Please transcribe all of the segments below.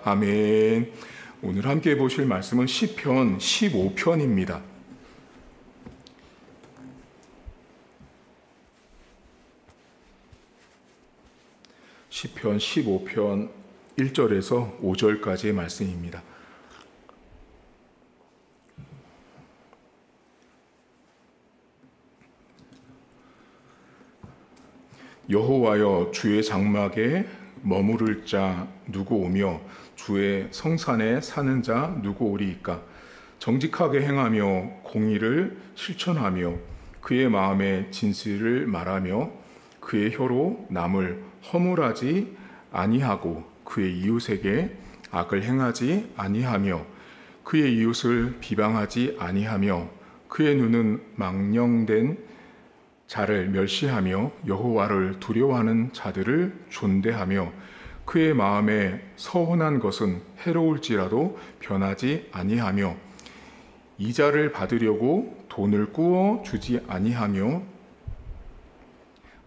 아멘. 오늘 함께 보실 말씀은 시편 15편입니다. 시편 15편 1절에서 5절까지의 말씀입니다. 여호와여, 주의 장막에 머무를 자 누구 오며 주의 성산에 사는 자 누구 오리이까? 정직하게 행하며 공의를 실천하며 그의 마음에 진실을 말하며 그의 혀로 남을 허물하지 아니하고 그의 이웃에게 악을 행하지 아니하며 그의 이웃을 비방하지 아니하며 그의 눈은 망령된 자를 멸시하며 여호와를 두려워하는 자들을 존대하며 그의 마음에 서운한 것은 해로울지라도 변하지 아니하며 이자를 받으려고 돈을 꾸어 주지 아니하며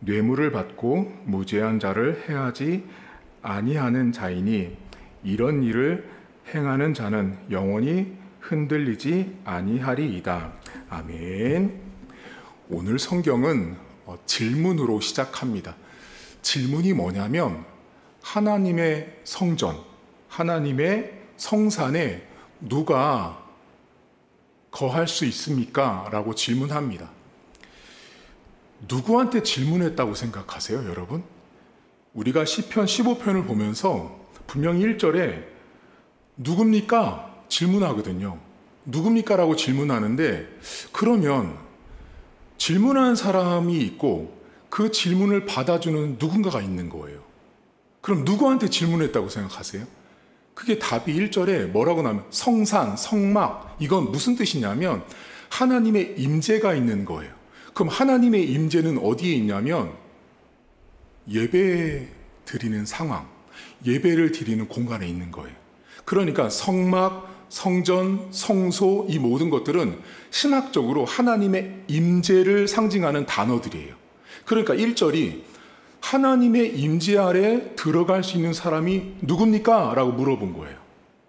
뇌물을 받고 무죄한 자를 해하지 아니하는 자이니 이런 일을 행하는 자는 영원히 흔들리지 아니하리이다. 아멘. 오늘 성경은 질문으로 시작합니다. 질문이 뭐냐면 하나님의 성전, 하나님의 성산에 누가 거할 수 있습니까? 라고 질문합니다. 누구한테 질문했다고 생각하세요, 여러분? 우리가 시편 15편을 보면서 분명히 1절에 누굽니까? 질문하거든요. 누굽니까? 라고 질문하는데 그러면 질문한 사람이 있고 그 질문을 받아주는 누군가가 있는 거예요. 그럼 누구한테 질문했다고 생각하세요? 그게 답이 1절에 뭐라고 나오면 성산, 성막, 이건 무슨 뜻이냐면 하나님의 임재가 있는 거예요. 그럼 하나님의 임재는 어디에 있냐면 예배 드리는 상황, 예배를 드리는 공간에 있는 거예요. 그러니까 성막, 성전, 성소, 이 모든 것들은 신학적으로 하나님의 임재를 상징하는 단어들이에요. 그러니까 1절이 하나님의 임재 아래 들어갈 수 있는 사람이 누굽니까? 라고 물어본 거예요.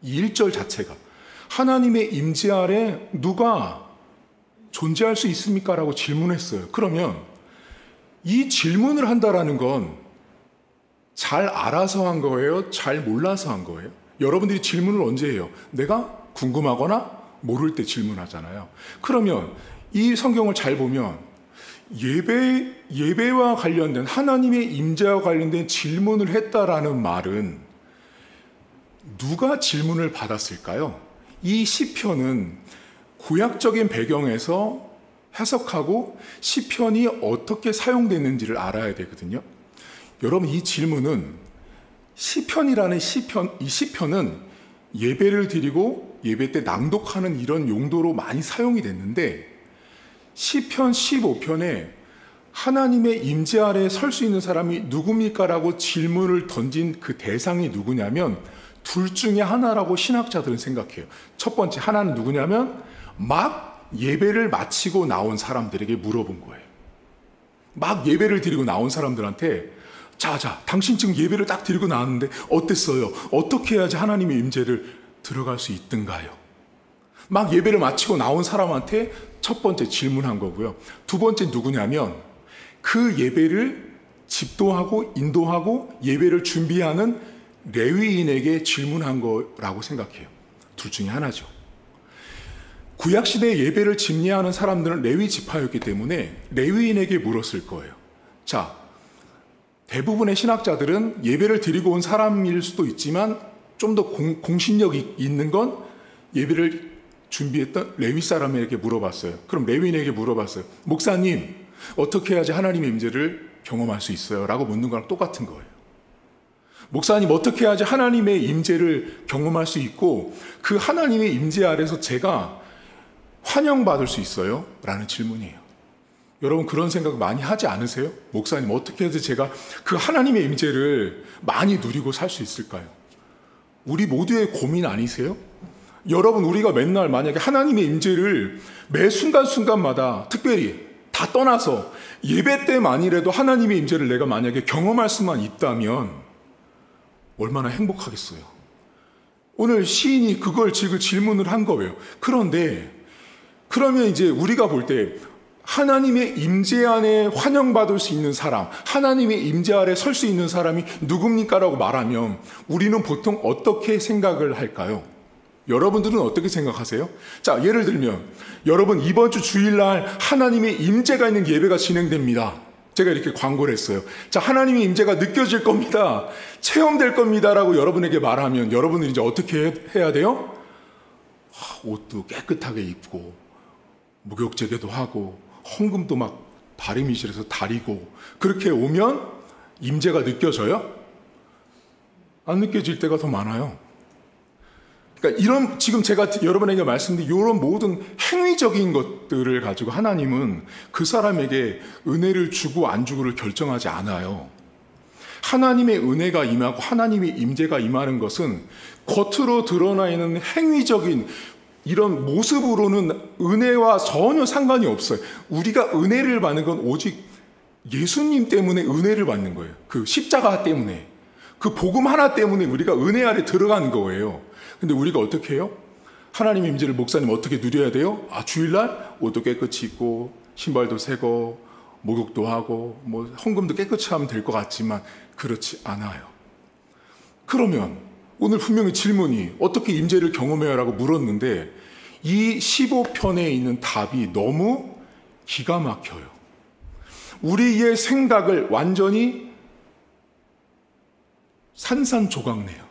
이 1절 자체가 하나님의 임재 아래 누가 존재할 수 있습니까? 라고 질문했어요. 그러면 이 질문을 한다라는 건 잘 알아서 한 거예요? 잘 몰라서 한 거예요? 여러분들이 질문을 언제 해요? 내가 궁금하거나 모를 때 질문하잖아요. 그러면 이 성경을 잘 보면 예배와 관련된 하나님의 임재와 관련된 질문을 했다라는 말은 누가 질문을 받았을까요? 이 시편은 구약적인 배경에서 해석하고 시편이 어떻게 사용됐는지를 알아야 되거든요. 여러분, 이 질문은 시편이라는 이 시편은 예배를 드리고 예배 때 낭독하는 이런 용도로 많이 사용이 됐는데 시편 15편에 하나님의 임재 아래에 설 수 있는 사람이 누굽니까? 라고 질문을 던진 그 대상이 누구냐면 둘 중에 하나라고 신학자들은 생각해요. 첫 번째, 하나는 누구냐면 막 예배를 마치고 나온 사람들에게 물어본 거예요. 막 예배를 드리고 나온 사람들한테 자, 당신 지금 예배를 딱 드리고 나왔는데 어땠어요? 어떻게 해야지 하나님의 임재를 들어갈 수 있던가요? 막 예배를 마치고 나온 사람한테 첫 번째 질문한 거고요. 두 번째 누구냐면 그 예배를 집도하고 인도하고 예배를 준비하는 레위인에게 질문한 거라고 생각해요. 둘 중에 하나죠. 구약시대에 예배를 집례하는 사람들은 레위 지파였기 때문에 레위인에게 물었을 거예요. 자, 대부분의 신학자들은 예배를 드리고 온 사람일 수도 있지만 좀 더 공신력이 있는 건 예배를 준비했던 레위 사람에게 물어봤어요. 그럼 레위인에게 물어봤어요. 목사님, 어떻게 해야지 하나님의 임재를 경험할 수 있어요? 라고 묻는 거랑 똑같은 거예요. 목사님, 어떻게 해야지 하나님의 임재를 경험할 수 있고 그 하나님의 임재 아래서 제가 환영받을 수 있어요? 라는 질문이에요. 여러분, 그런 생각 많이 하지 않으세요? 목사님, 어떻게 해서 제가 그 하나님의 임재를 많이 누리고 살 수 있을까요? 우리 모두의 고민 아니세요? 여러분, 우리가 맨날 만약에 하나님의 임재를 매 순간순간마다 특별히 다 떠나서 예배 때만이라도 하나님의 임재를 내가 만약에 경험할 수만 있다면 얼마나 행복하겠어요. 오늘 시인이 그걸 지금 질문을 한 거예요. 그런데 그러면 이제 우리가 볼 때 하나님의 임재 안에 환영받을 수 있는 사람, 하나님의 임재 아래 설 수 있는 사람이 누굽니까? 라고 말하면 우리는 보통 어떻게 생각을 할까요? 여러분들은 어떻게 생각하세요? 자, 예를 들면 여러분 이번 주 주일날 하나님의 임재가 있는 예배가 진행됩니다. 제가 이렇게 광고를 했어요. 자, 하나님의 임재가 느껴질 겁니다. 체험될 겁니다. 라고 여러분에게 말하면 여러분은 이제 어떻게 해야 돼요? 옷도 깨끗하게 입고 목욕제계도 하고 헌금도 막 다리미실에서 다리고 그렇게 오면 임재가 느껴져요? 안 느껴질 때가 더 많아요. 그러니까 이런 지금 제가 여러분에게 말씀드린 이런 모든 행위적인 것들을 가지고 하나님은 그 사람에게 은혜를 주고 안 주고를 결정하지 않아요. 하나님의 은혜가 임하고 하나님의 임재가 임하는 것은 겉으로 드러나 있는 행위적인 이런 모습으로는 은혜와 전혀 상관이 없어요. 우리가 은혜를 받는 건 오직 예수님 때문에 은혜를 받는 거예요. 그 십자가 때문에, 그 복음 하나 때문에 우리가 은혜 아래 들어가는 거예요. 근데 우리가 어떻게 해요? 하나님의 임재를 목사님 어떻게 누려야 돼요? 아, 주일날 옷도 깨끗이 입고 신발도 새고 목욕도 하고 뭐 헌금도 깨끗이 하면 될 것 같지만 그렇지 않아요. 그러면 오늘 분명히 질문이 어떻게 임재를 경험해야 라고 물었는데 이 15편에 있는 답이 너무 기가 막혀요. 우리의 생각을 완전히 산산조각내요.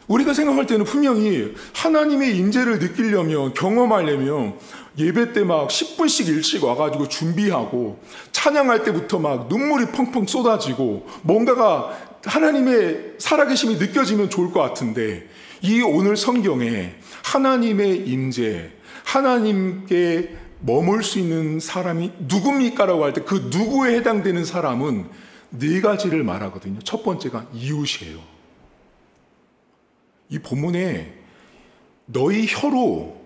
우리가 생각할 때는 분명히 하나님의 임재를 느끼려면, 경험하려면 예배 때 막 10분씩 일찍 와가지고 준비하고 찬양할 때부터 막 눈물이 펑펑 쏟아지고 뭔가가 하나님의 살아계심이 느껴지면 좋을 것 같은데 이 오늘 성경에 하나님의 임재, 하나님께 머물 수 있는 사람이 누굽니까? 라고 할 때 그 누구에 해당되는 사람은 네 가지를 말하거든요. 첫 번째가 이웃이에요. 이 본문에 너희 혀로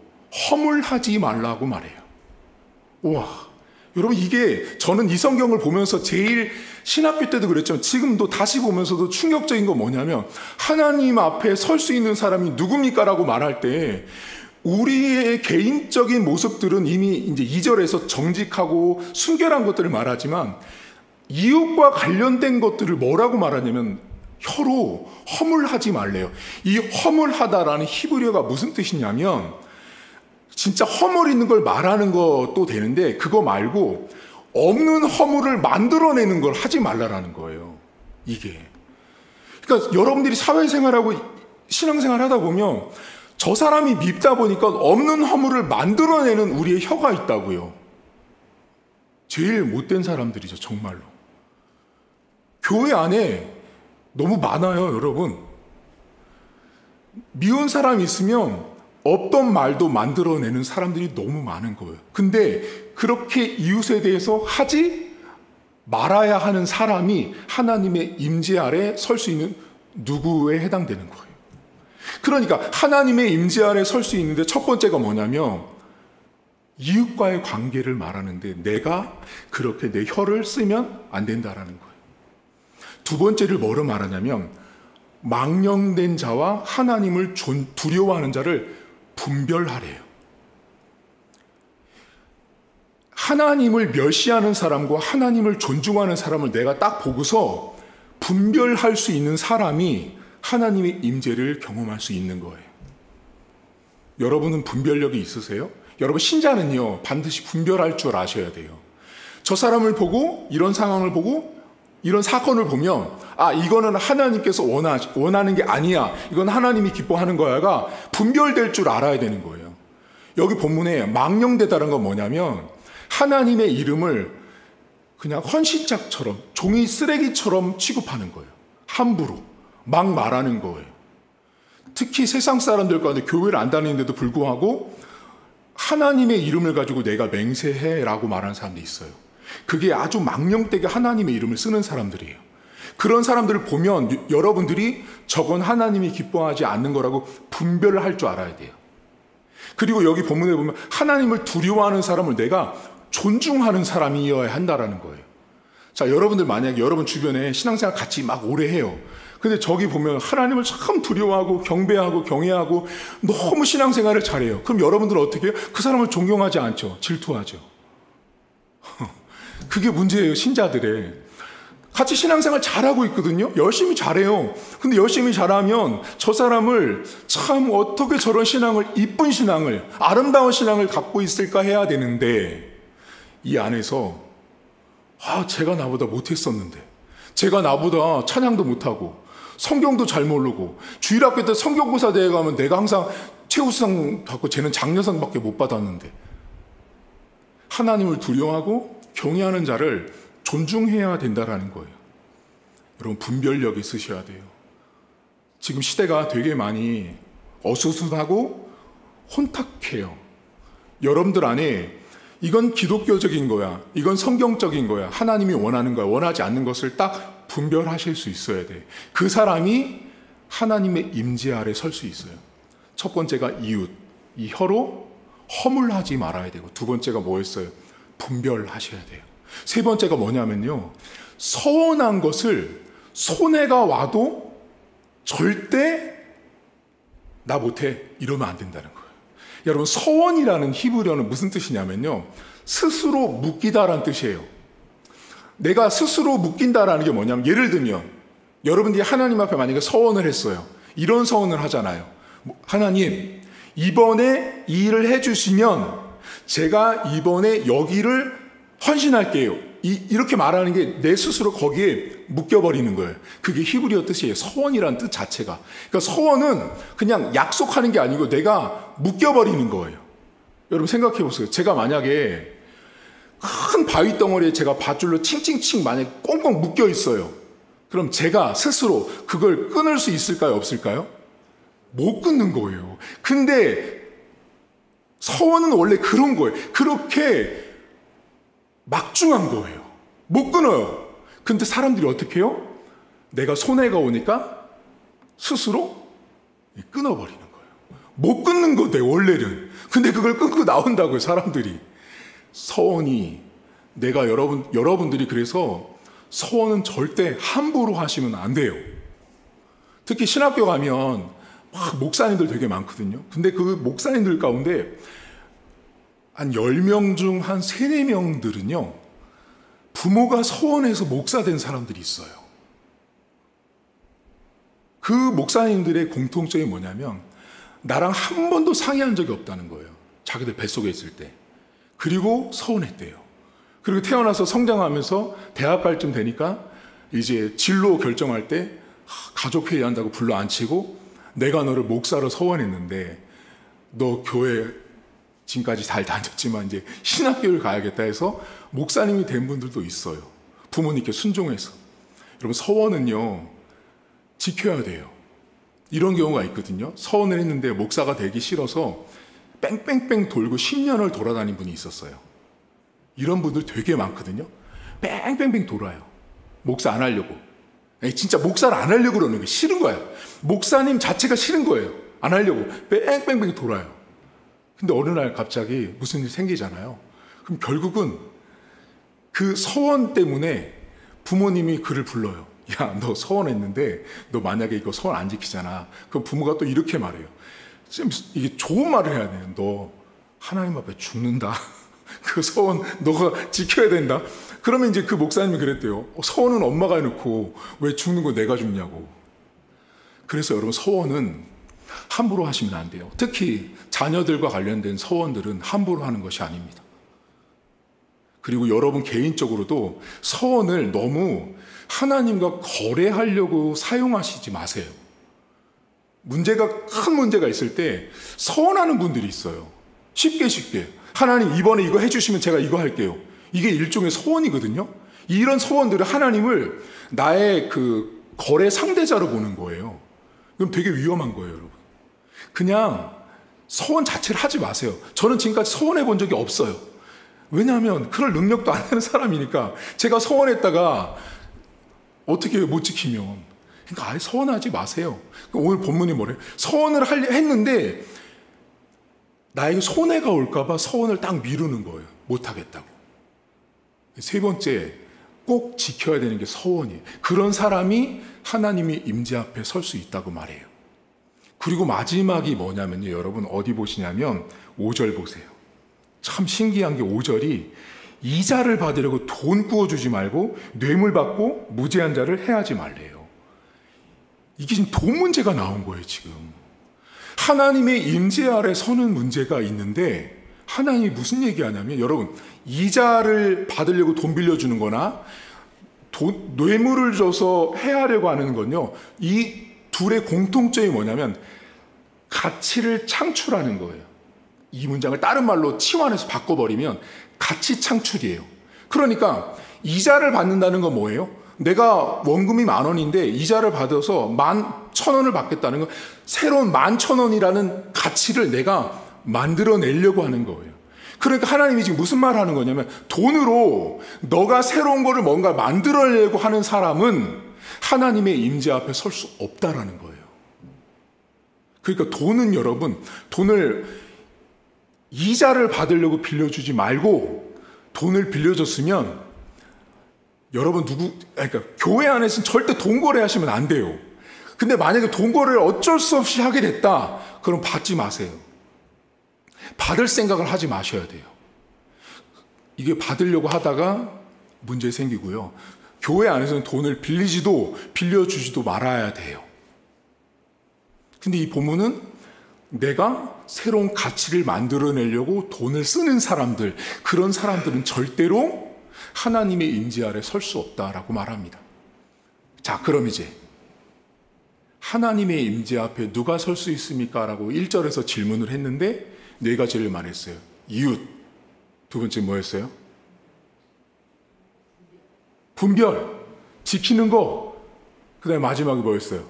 허물하지 말라고 말해요. 우와, 여러분 이게 저는 이 성경을 보면서 제일 신학교 때도 그랬지만 지금도 다시 보면서도 충격적인 건 뭐냐면 하나님 앞에 설 수 있는 사람이 누굽니까? 라고 말할 때 우리의 개인적인 모습들은 이미 이제 2절에서 정직하고 순결한 것들을 말하지만 이웃과 관련된 것들을 뭐라고 말하냐면 혀로 허물하지 말래요. 이 허물하다라는 히브리어가 무슨 뜻이냐면 진짜 허물 있는 걸 말하는 것도 되는데 그거 말고 없는 허물을 만들어내는 걸 하지 말라라는 거예요. 이게. 그러니까 여러분들이 사회생활하고 신앙생활 하다 보면 저 사람이 밉다 보니까 없는 허물을 만들어내는 우리의 혀가 있다고요. 제일 못된 사람들이죠, 정말로. 교회 안에 너무 많아요, 여러분. 미운 사람이 있으면 없던 말도 만들어내는 사람들이 너무 많은 거예요. 근데 그렇게 이웃에 대해서 하지 말아야 하는 사람이 하나님의 임재 아래 설 수 있는 누구에 해당되는 거예요. 그러니까 하나님의 임재 아래 설 수 있는데 첫 번째가 뭐냐면 이웃과의 관계를 말하는데 내가 그렇게 내 혀를 쓰면 안 된다라는 거예요. 두 번째를 뭐로 말하냐면 망령된 자와 하나님을 두려워하는 자를 분별하래요. 하나님을 멸시하는 사람과 하나님을 존중하는 사람을 내가 딱 보고서 분별할 수 있는 사람이 하나님의 임재를 경험할 수 있는 거예요. 여러분은 분별력이 있으세요? 여러분 신자는요 반드시 분별할 줄 아셔야 돼요. 저 사람을 보고 이런 상황을 보고 이런 사건을 보면 아 이거는 하나님께서 원하는 게 아니야, 이건 하나님이 기뻐하는 거야가 분별될 줄 알아야 되는 거예요. 여기 본문에 망령되다는 건 뭐냐면 하나님의 이름을 그냥 헌신짝처럼 종이 쓰레기처럼 취급하는 거예요. 함부로 막 말하는 거예요. 특히 세상 사람들 가운데 교회를 안 다니는데도 불구하고 하나님의 이름을 가지고 내가 맹세해라고 말하는 사람도 있어요. 그게 아주 망령되게 하나님의 이름을 쓰는 사람들이에요. 그런 사람들을 보면 여러분들이 저건 하나님이 기뻐하지 않는 거라고 분별을 할 줄 알아야 돼요. 그리고 여기 본문에 보면 하나님을 두려워하는 사람을 내가 존중하는 사람이어야 한다라는 거예요. 자, 여러분들 만약에 여러분 주변에 신앙생활 같이 막 오래 해요. 근데 저기 보면 하나님을 참 두려워하고 경배하고 경외하고 너무 신앙생활을 잘해요. 그럼 여러분들은 어떻게 해요? 그 사람을 존경하지 않죠. 질투하죠. 그게 문제예요, 신자들의. 같이 신앙생활 잘하고 있거든요. 열심히 잘해요. 근데 열심히 잘하면 저 사람을 참 어떻게 저런 신앙을, 이쁜 신앙을, 아름다운 신앙을 갖고 있을까 해야 되는데, 이 안에서 제가 나보다 못했었는데, 제가 나보다 찬양도 못하고 성경도 잘 모르고, 주일학교 때 성경고사 대회 가면 내가 항상 최우수상 받고 쟤는 장려상밖에 못 받았는데, 하나님을 두려워하고 경외하는 자를 존중해야 된다라는 거예요. 여러분, 분별력이 있으셔야 돼요. 지금 시대가 되게 많이 어수선하고 혼탁해요. 여러분들 안에 이건 기독교적인 거야, 이건 성경적인 거야, 하나님이 원하는 거야, 원하지 않는 것을 딱 분별하실 수 있어야 돼. 그 사람이 하나님의 임재 아래 설 수 있어요. 첫 번째가 이웃, 이 혀로 허물하지 말아야 되고, 두 번째가 뭐였어요? 분별하셔야 돼요. 세 번째가 뭐냐면요, 서운한 것을 손해가 와도 절대 나 못해 이러면 안 된다는 거예요. 여러분, 서원이라는 히브리어는 무슨 뜻이냐면요, 스스로 묶이다라는 뜻이에요. 내가 스스로 묶인다라는 게 뭐냐면, 예를 들면 여러분들이 하나님 앞에 만약에 서원을 했어요. 이런 서원을 하잖아요. 하나님, 이번에 이 일을 해주시면 제가 이번에 여기를 헌신할게요. 이렇게 말하는 게 내 스스로 거기에 묶여버리는 거예요. 그게 히브리어 뜻이에요. 서원이라는 뜻 자체가. 그러니까 서원은 그냥 약속하는 게 아니고 내가 묶여버리는 거예요. 여러분 생각해 보세요. 제가 만약에 큰 바위 덩어리에 제가 밧줄로 칭칭칭 만약에 꽁꽁 묶여 있어요. 그럼 제가 스스로 그걸 끊을 수 있을까요? 없을까요? 못 끊는 거예요. 근데 서원은 원래 그런 거예요. 그렇게 막중한 거예요. 못 끊어요. 근데 사람들이 어떻게 해요? 내가 손해가 오니까 스스로 끊어버리는 거예요. 못 끊는 거대, 원래는. 근데 그걸 끊고 나온다고요, 사람들이. 서원이, 내가 여러분들이 그래서 서원은 절대 함부로 하시면 안 돼요. 특히 신학교 가면 막 목사님들 되게 많거든요. 근데 그 목사님들 가운데 한 10명 중 한 3, 4명들은요, 부모가 서원해서 목사 된 사람들이 있어요. 그 목사님들의 공통점이 뭐냐면, 나랑 한 번도 상의한 적이 없다는 거예요. 자기들 뱃속에 있을 때. 그리고 서운했대요. 그리고 태어나서 성장하면서 대학 갈 쯤 되니까 이제 진로 결정할 때 가족회의 한다고 불러 앉히고, 내가 너를 목사로 서원했는데 너 교회 지금까지 잘 다녔지만 이제 신학교를 가야겠다 해서 목사님이 된 분들도 있어요. 부모님께 순종해서. 여러분, 서원은요, 지켜야 돼요. 이런 경우가 있거든요. 서원을 했는데 목사가 되기 싫어서 뺑뺑뺑 돌고 10년을 돌아다닌 분이 있었어요. 이런 분들 되게 많거든요. 뺑뺑뺑 돌아요. 목사 안 하려고. 진짜 목사를 안 하려고 그러는 게 싫은 거예요. 목사님 자체가 싫은 거예요. 안 하려고 뺑뺑뺑 돌아요. 근데 어느 날 갑자기 무슨 일이 생기잖아요. 그럼 결국은 그 서원 때문에 부모님이 그를 불러요. 야, 너 서원했는데 너 만약에 이거 서원 안 지키잖아. 그럼 부모가 또 이렇게 말해요. 지금 이게 좋은 말을 해야 돼요. 너 하나님 앞에 죽는다. 그 서원 너가 지켜야 된다. 그러면 이제 그 목사님이 그랬대요. 서원은 엄마가 해놓고 왜 죽는 거 내가 죽냐고. 그래서 여러분, 서원은 함부로 하시면 안 돼요. 특히 자녀들과 관련된 서원들은 함부로 하는 것이 아닙니다. 그리고 여러분 개인적으로도 서원을 너무 하나님과 거래하려고 사용하시지 마세요. 큰 문제가 있을 때 서원하는 분들이 있어요. 쉽게. 하나님, 이번에 이거 해주시면 제가 이거 할게요. 이게 일종의 서원이거든요. 이런 서원들은 하나님을 나의 그 거래 상대자로 보는 거예요. 그럼 되게 위험한 거예요, 여러분. 그냥 서원 자체를 하지 마세요. 저는 지금까지 서원해 본 적이 없어요. 왜냐하면 그럴 능력도 안 되는 사람이니까. 제가 서원했다가 어떻게 못 지키면. 그러니까 아예 서원하지 마세요. 오늘 본문이 뭐래요? 서원을 했는데 나에게 손해가 올까 봐 서원을 딱 미루는 거예요. 못 하겠다고. 세 번째, 꼭 지켜야 되는 게 서원이에요. 그런 사람이 하나님의 임재 앞에 설 수 있다고 말해요. 그리고 마지막이 뭐냐면요. 여러분 어디 보시냐면 5절 보세요. 참 신기한 게 5절이 이자를 받으려고 돈 구워주지 말고 뇌물 받고 무죄한 자를 해하지 말래요. 이게 지금 돈 문제가 나온 거예요. 지금 하나님의 임재 아래 서는 문제가 있는데 하나님이 무슨 얘기하냐면 여러분 이자를 받으려고 돈 빌려주는 거나 뇌물을 줘서 해하려고 하는 건요. 이 둘의 공통점이 뭐냐면 가치를 창출하는 거예요. 이 문장을 다른 말로 치환해서 바꿔버리면 가치 창출이에요. 그러니까 이자를 받는다는 건 뭐예요? 내가 원금이 10,000원인데 이자를 받아서 11,000원을 받겠다는 건 새로운 11,000원이라는 가치를 내가 만들어내려고 하는 거예요. 그러니까 하나님이 지금 무슨 말을 하는 거냐면 돈으로 너가 새로운 거를 뭔가 만들어내려고 하는 사람은 하나님의 임재 앞에 설 수 없다라는 거예요. 그러니까 돈은 여러분, 돈을 이자를 받으려고 빌려주지 말고 돈을 빌려줬으면 여러분 그러니까 교회 안에서는 절대 돈 거래하시면 안 돼요. 근데 만약에 돈 거래를 어쩔 수 없이 하게 됐다, 그럼 받지 마세요. 받을 생각을 하지 마셔야 돼요. 이게 받으려고 하다가 문제 생기고요. 교회 안에서는 돈을 빌려주지도 말아야 돼요. 근데 이 본문은 내가 새로운 가치를 만들어내려고 돈을 쓰는 사람들, 그런 사람들은 절대로 하나님의 임재 아래 설 수 없다라고 말합니다. 자, 그럼 이제 하나님의 임재 앞에 누가 설 수 있습니까? 라고 1절에서 질문을 했는데 4가지를 말했어요. 이웃. 두 번째 뭐였어요? 분별. 지키는 거. 그 다음에 마지막에 뭐였어요?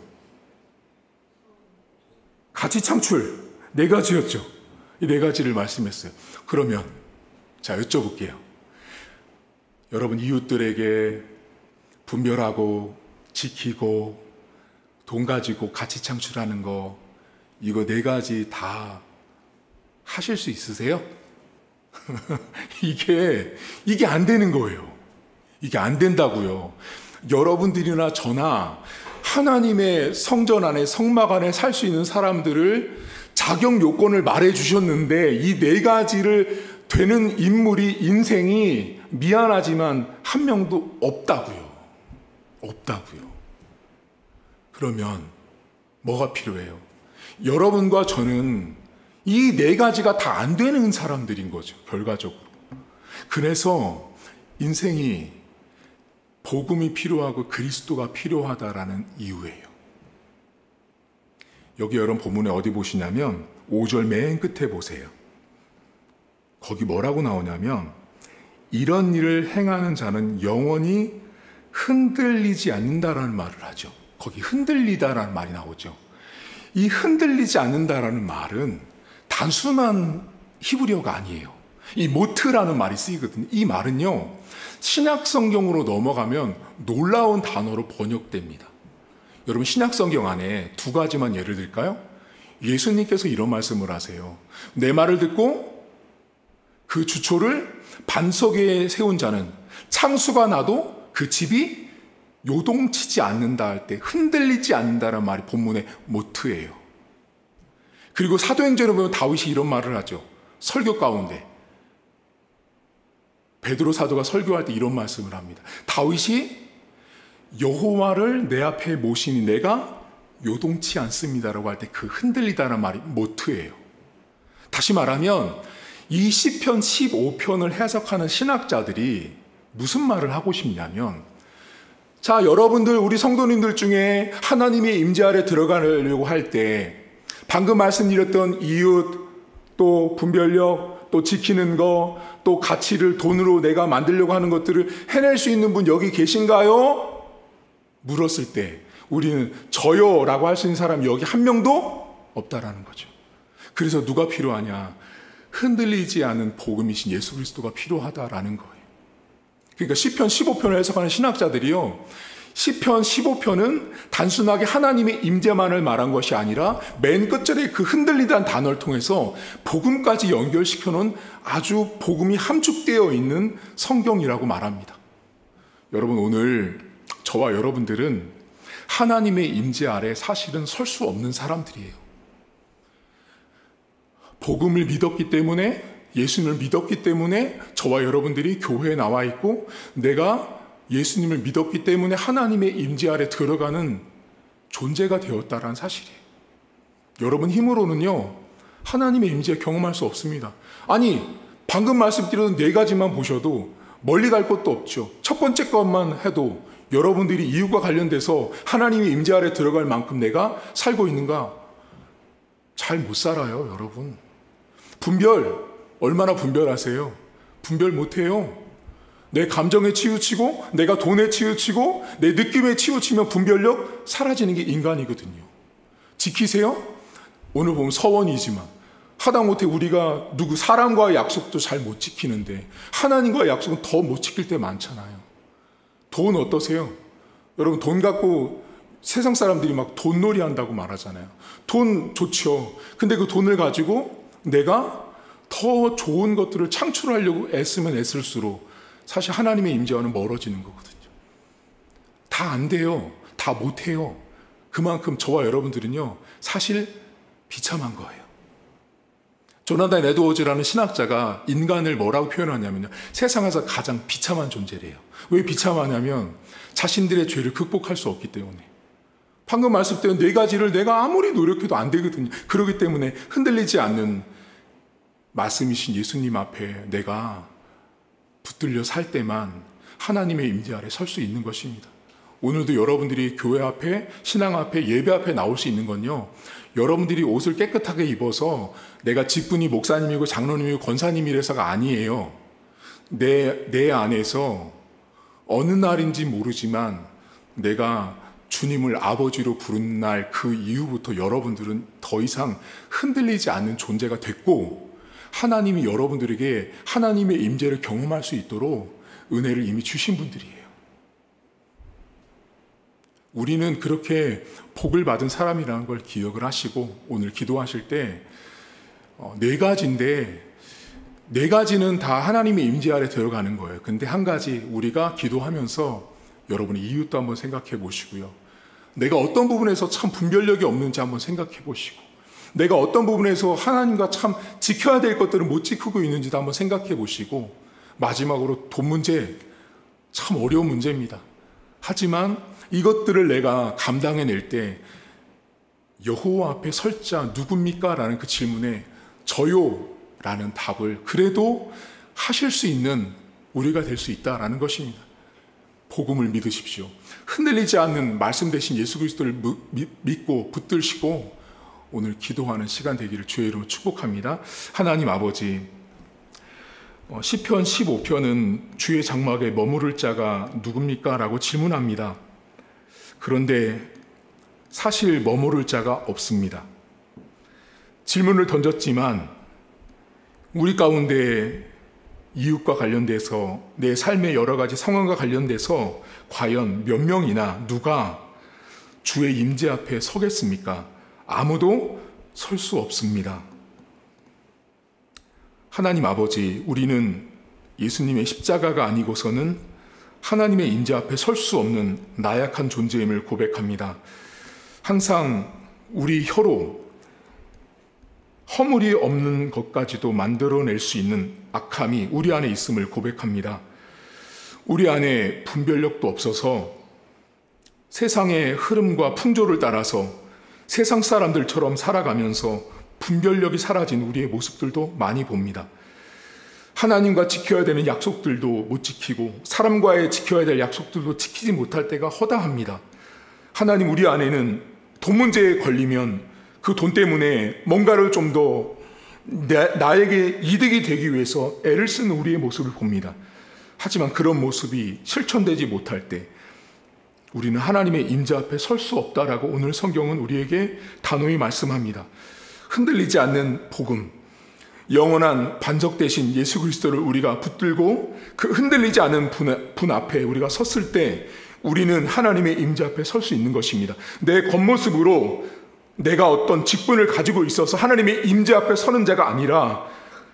가치 창출. 4가지였죠. 이 4가지를 말씀했어요. 그러면 자, 여쭤볼게요. 여러분 이웃들에게 분별하고 지키고 돈 가지고 가치 창출하는 거, 이거 4가지 다 하실 수 있으세요? 이게 안 되는 거예요. 이게 안 된다고요. 여러분들이나 저나 하나님의 성전 안에, 성막 안에 살 수 있는 사람들을 자격 요건을 말해 주셨는데 이 4가지를 되는 인생이 미안하지만 한 명도 없다고요. 없다고요. 그러면 뭐가 필요해요? 여러분과 저는 이 4가지가 다 안 되는 사람들인 거죠. 결과적으로. 그래서 인생이 복음이 필요하고 그리스도가 필요하다라는 이유예요. 여기 여러분 본문에 어디 보시냐면 5절 맨 끝에 보세요. 거기 뭐라고 나오냐면 이런 일을 행하는 자는 영원히 흔들리지 않는다라는 말을 하죠. 거기 흔들리다라는 말이 나오죠. 이 흔들리지 않는다라는 말은 단순한 히브리어가 아니에요. 이 모트라는 말이 쓰이거든요. 이 말은요, 신약 성경으로 넘어가면 놀라운 단어로 번역됩니다. 여러분 신약 성경 안에 2가지만 예를 들까요? 예수님께서 이런 말씀을 하세요. 내 말을 듣고 그 주초를 반석에 세운 자는 창수가 나도 그 집이 요동치지 않는다 할 때 흔들리지 않는다라는 말이 본문의 모트예요. 그리고 사도행전에 보면 다윗이 이런 말을 하죠. 설교 가운데 베드로 사도가 설교할 때 이런 말씀을 합니다. 다윗이 여호와를 내 앞에 모시니 내가 요동치 않습니다라고 할 때 그 흔들리다라는 말이 모트예요. 다시 말하면 이 시편 15편을 해석하는 신학자들이 무슨 말을 하고 싶냐면, 자, 여러분들, 우리 성도님들 중에 하나님의 임재 아래 들어가려고 할 때 방금 말씀드렸던 이웃, 또 분별력, 또 지키는 거, 또 가치를 돈으로 내가 만들려고 하는 것들을 해낼 수 있는 분 여기 계신가요? 물었을 때 우리는 저요 라고 할 수 있는 사람이 여기 한 명도 없다라는 거죠. 그래서 누가 필요하냐? 흔들리지 않은 복음이신 예수 그리스도가 필요하다라는 거예요. 그러니까 시편 15편을 해석하는 신학자들이요, 시편 15편은 단순하게 하나님의 임재만을 말한 것이 아니라 맨 끝절에 그 흔들리다는 단어를 통해서 복음까지 연결시켜 놓은 아주 복음이 함축되어 있는 성경이라고 말합니다. 여러분, 오늘 저와 여러분들은 하나님의 임재 아래 사실은 설 수 없는 사람들이에요. 복음을 믿었기 때문에, 예수님을 믿었기 때문에 저와 여러분들이 교회에 나와 있고, 내가 예수님을 믿었기 때문에 하나님의 임재 아래 들어가는 존재가 되었다라는 사실이에요. 여러분 힘으로는요, 하나님의 임재 경험할 수 없습니다. 아니, 방금 말씀드린 네 가지만 보셔도 멀리 갈 것도 없죠. 첫 번째 것만 해도 여러분들이 이웃과 관련돼서 하나님의 임재 아래 들어갈 만큼 내가 살고 있는가? 잘 못 살아요, 여러분. 분별, 얼마나 분별하세요? 분별 못해요. 내 감정에 치우치고, 내가 돈에 치우치고, 내 느낌에 치우치면 분별력 사라지는 게 인간이거든요. 지키세요? 오늘 보면 서원이지만 하다못해 우리가 사람과의 약속도 잘 못 지키는데 하나님과의 약속은 더 못 지킬 때 많잖아요. 돈 어떠세요? 여러분, 돈 갖고 세상 사람들이 막 돈놀이 한다고 말하잖아요. 돈 좋죠. 근데 그 돈을 가지고 내가 더 좋은 것들을 창출하려고 애쓰면 애쓸수록 사실 하나님의 임재와는 멀어지는 거거든요. 다 안 돼요. 다 못해요. 그만큼 저와 여러분들은요, 사실 비참한 거예요. 조나단 에드워즈라는 신학자가 인간을 뭐라고 표현하냐면요, 세상에서 가장 비참한 존재래요. 왜 비참하냐면 자신들의 죄를 극복할 수 없기 때문에. 방금 말씀드린 네 가지를 내가 아무리 노력해도 안 되거든요. 그렇기 때문에 흔들리지 않는 말씀이신 예수님 앞에 내가 붙들려 살 때만 하나님의 임재 아래 설 수 있는 것입니다. 오늘도 여러분들이 교회 앞에, 신앙 앞에, 예배 앞에 나올 수 있는 건요, 여러분들이 옷을 깨끗하게 입어서 내가 직분이 목사님이고 장로님이고 권사님이라서가 아니에요. 내 안에서 어느 날인지 모르지만 내가 주님을 아버지로 부른 날 그 이후부터 여러분들은 더 이상 흔들리지 않는 존재가 됐고, 하나님이 여러분들에게 하나님의 임재를 경험할 수 있도록 은혜를 이미 주신 분들이에요. 우리는 그렇게 복을 받은 사람이라는 걸 기억을 하시고, 오늘 기도하실 때 네 가지인데, 네 가지는 다 하나님의 임재 아래 들어가는 거예요. 근데 한 가지 우리가 기도하면서 여러분의 이웃도 한번 생각해 보시고요, 내가 어떤 부분에서 참 분별력이 없는지 한번 생각해 보시고, 내가 어떤 부분에서 하나님과 참 지켜야 될 것들을 못 지키고 있는지도 한번 생각해 보시고, 마지막으로 돈 문제, 참 어려운 문제입니다. 하지만 이것들을 내가 감당해낼 때 여호와 앞에 설 자 누굽니까? 라는 그 질문에 저요 라는 답을 그래도 하실 수 있는 우리가 될 수 있다라는 것입니다. 복음을 믿으십시오. 흔들리지 않는 말씀 대신 예수 그리스도를 믿고 붙들시고 오늘 기도하는 시간 되기를 주의 이름으로 축복합니다. 하나님 아버지, 시편 15편은 주의 장막에 머무를 자가 누굽니까? 라고 질문합니다. 그런데 사실 머무를 자가 없습니다. 질문을 던졌지만 우리 가운데 이웃과 관련돼서 내 삶의 여러 가지 상황과 관련돼서 과연 몇 명이나 누가 주의 임재 앞에 서겠습니까? 아무도 설 수 없습니다. 하나님 아버지, 우리는 예수님의 십자가가 아니고서는 하나님의 임재 앞에 설 수 없는 나약한 존재임을 고백합니다. 항상 우리 혀로 허물이 없는 것까지도 만들어낼 수 있는 악함이 우리 안에 있음을 고백합니다. 우리 안에 분별력도 없어서 세상의 흐름과 풍조를 따라서 세상 사람들처럼 살아가면서 분별력이 사라진 우리의 모습들도 많이 봅니다. 하나님과 지켜야 되는 약속들도 못 지키고 사람과의 지켜야 될 약속들도 지키지 못할 때가 허다합니다. 하나님, 우리 안에는 돈 문제에 걸리면 그 돈 때문에 뭔가를 좀 더 나에게 이득이 되기 위해서 애를 쓰는 우리의 모습을 봅니다. 하지만 그런 모습이 실천되지 못할 때 우리는 하나님의 임재 앞에 설 수 없다라고 오늘 성경은 우리에게 단호히 말씀합니다. 흔들리지 않는 복음, 영원한 반석 대신 예수 그리스도를 우리가 붙들고 그 흔들리지 않은 분 앞에 우리가 섰을 때 우리는 하나님의 임재 앞에 설 수 있는 것입니다. 내 겉모습으로 내가 어떤 직분을 가지고 있어서 하나님의 임재 앞에 서는 자가 아니라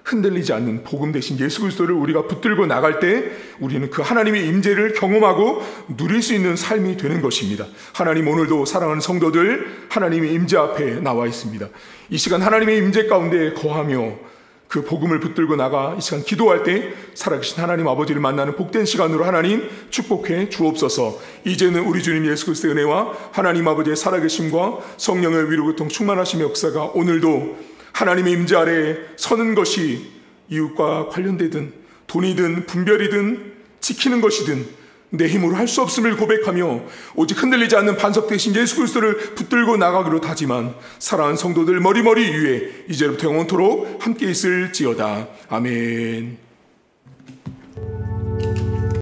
흔들리지 않는 복음 대신 예수 그리스도를 우리가 붙들고 나갈 때 우리는 그 하나님의 임재를 경험하고 누릴 수 있는 삶이 되는 것입니다. 하나님 오늘도 사랑하는 성도들 하나님의 임재 앞에 나와 있습니다. 이 시간 하나님의 임재 가운데 거하며 그 복음을 붙들고 나가 이 시간 기도할 때 살아계신 하나님 아버지를 만나는 복된 시간으로 하나님 축복해 주옵소서. 이제는 우리 주님 예수 그리스도의 은혜와 하나님 아버지의 살아계심과 성령의 위로 교통 충만하심의 역사가 오늘도 하나님의 임재 아래에 서는 것이 이웃과 관련되든 돈이든 분별이든 지키는 것이든 내 힘으로 할 수 없음을 고백하며 오직 흔들리지 않는 반석 대신 예수 그리스도를 붙들고 나가기로 다짐한 사랑하는 성도들 머리머리 위에 이제부터 영원토록 함께 있을지어다. 아멘.